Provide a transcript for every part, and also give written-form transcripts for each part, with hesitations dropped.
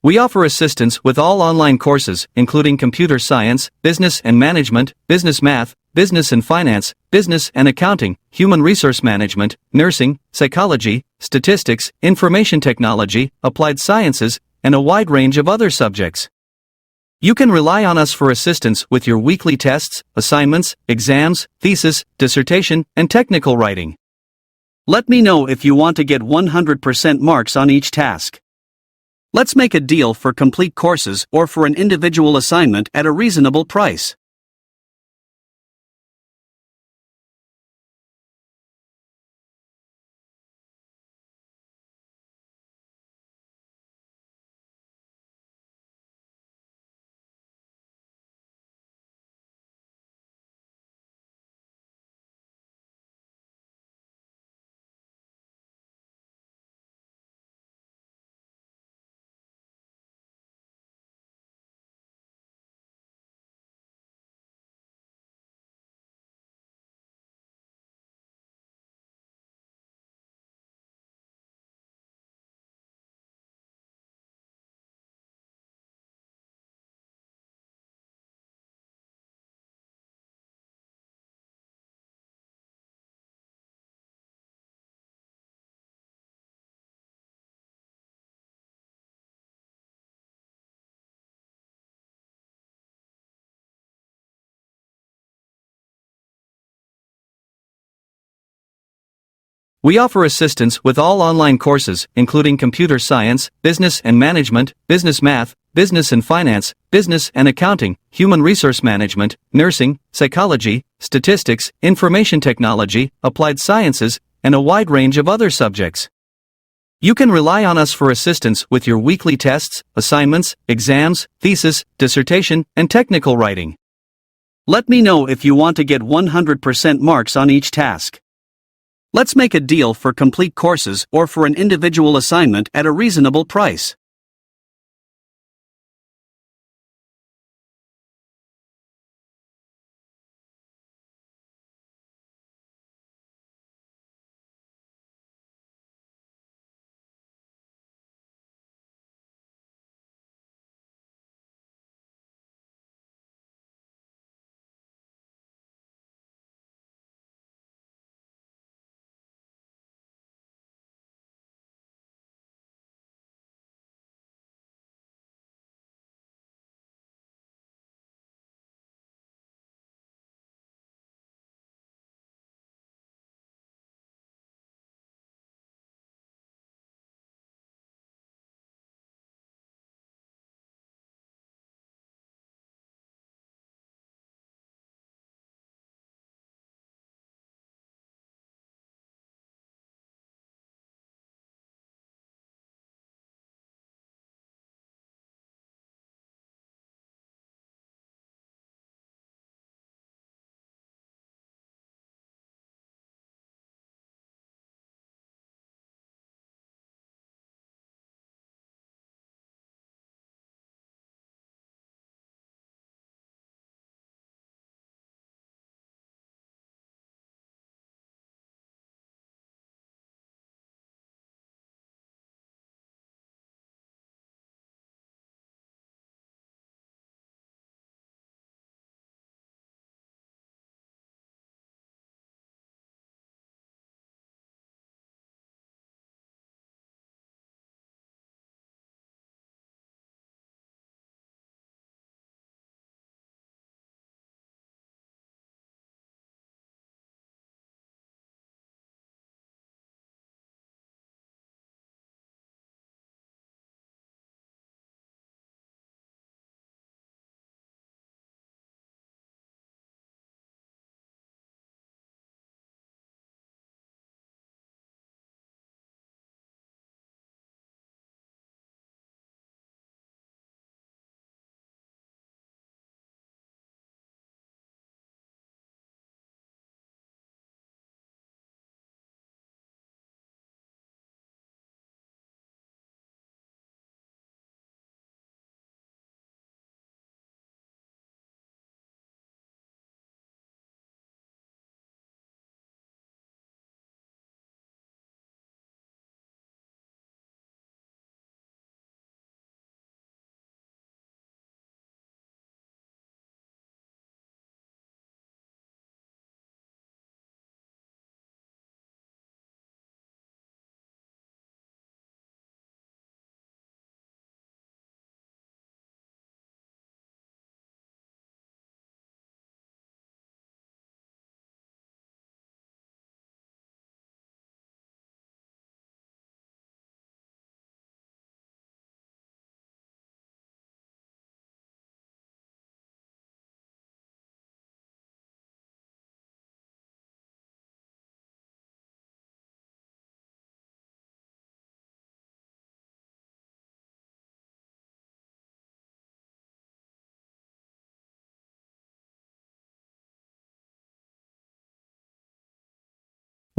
We offer assistance with all online courses, including computer science, business and management, business math, business and finance, business and accounting, human resource management, nursing, psychology, statistics, information technology, applied sciences, and a wide range of other subjects. You can rely on us for assistance with your weekly tests, assignments, exams, thesis, dissertation, and technical writing. Let me know if you want to get 100% marks on each task. Let's make a deal for complete courses or for an individual assignment at a reasonable price. We offer assistance with all online courses, including computer science, business and management, business math, business and finance, business and accounting, human resource management, nursing, psychology, statistics, information technology, applied sciences, and a wide range of other subjects. You can rely on us for assistance with your weekly tests, assignments, exams, thesis, dissertation, and technical writing. Let me know if you want to get 100% marks on each task. Let's make a deal for complete courses or for an individual assignment at a reasonable price.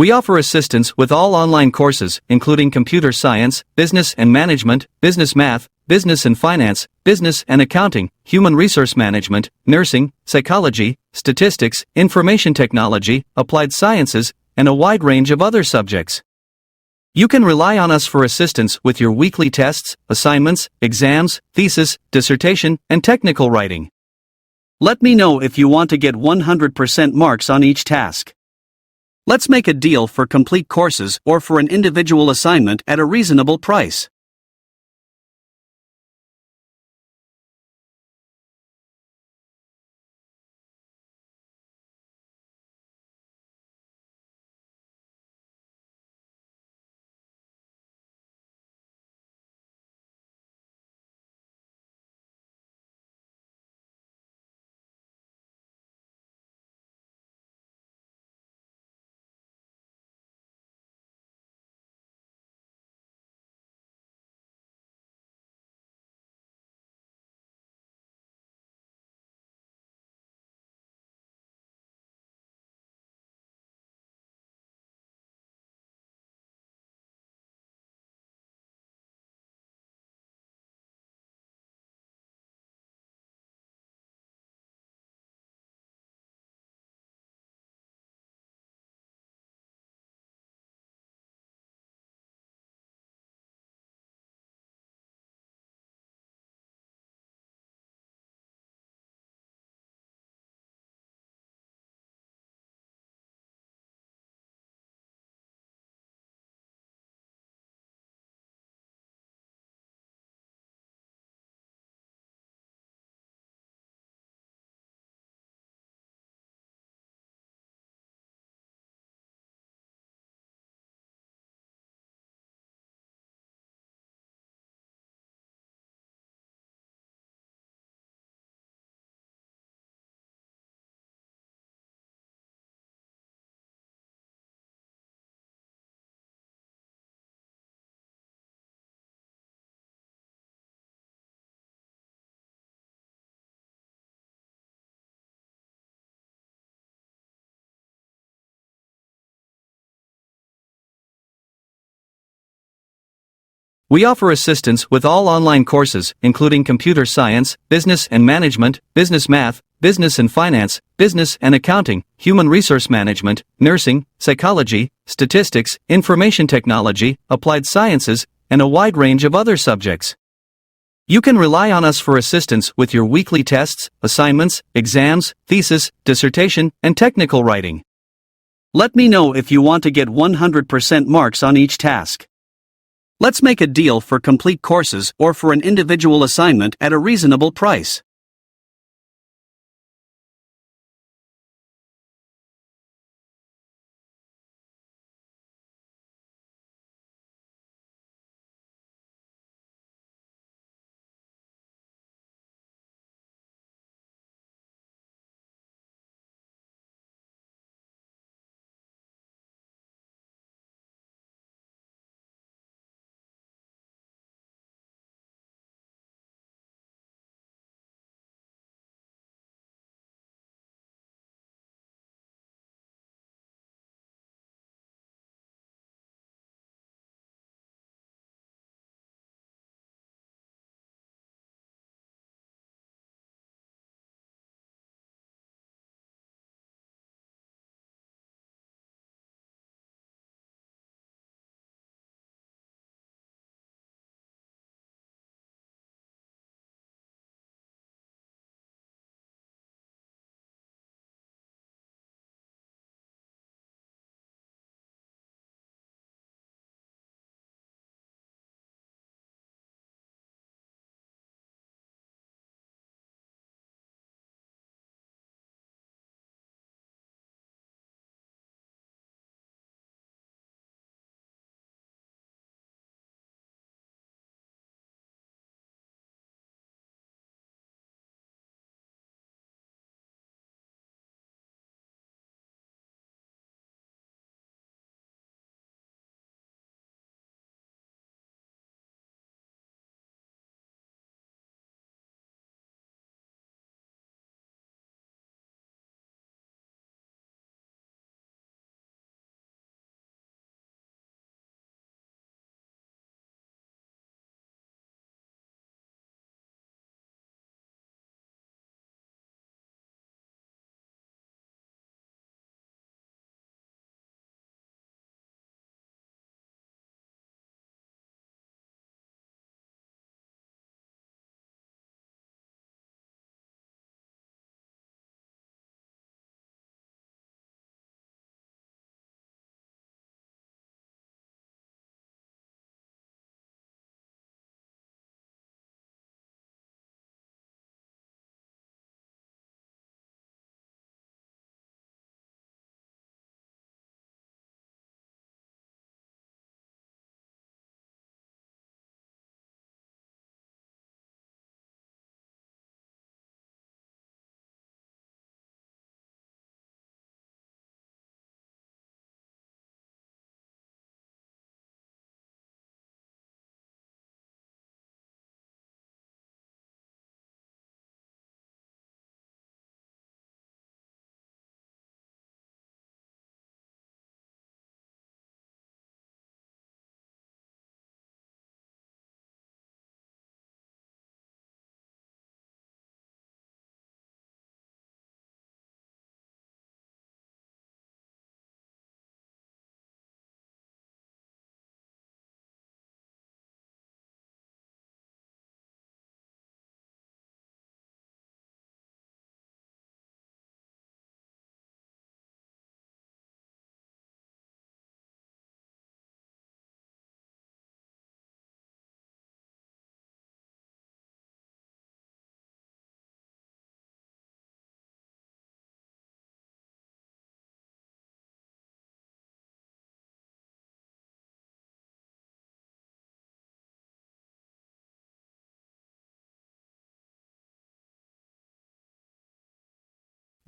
We offer assistance with all online courses, including computer science, business and management, business math, business and finance, business and accounting, human resource management, nursing, psychology, statistics, information technology, applied sciences, and a wide range of other subjects. You can rely on us for assistance with your weekly tests, assignments, exams, thesis, dissertation, and technical writing. Let me know if you want to get 100% marks on each task. Let's make a deal for complete courses or for an individual assignment at a reasonable price. We offer assistance with all online courses, including computer science, business and management, business math, business and finance, business and accounting, human resource management, nursing, psychology, statistics, information technology, applied sciences, and a wide range of other subjects. You can rely on us for assistance with your weekly tests, assignments, exams, thesis, dissertation, and technical writing. Let me know if you want to get 100% marks on each task. Let's make a deal for complete courses or for an individual assignment at a reasonable price.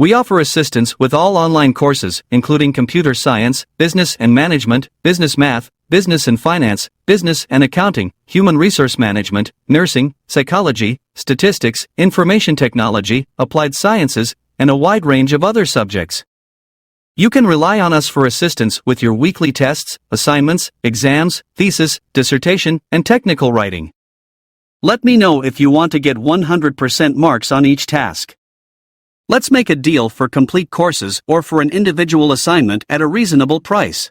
We offer assistance with all online courses, including computer science, business and management, business math, business and finance, business and accounting, human resource management, nursing, psychology, statistics, information technology, applied sciences, and a wide range of other subjects. You can rely on us for assistance with your weekly tests, assignments, exams, thesis, dissertation, and technical writing. Let me know if you want to get 100% marks on each task. Let's make a deal for complete courses or for an individual assignment at a reasonable price.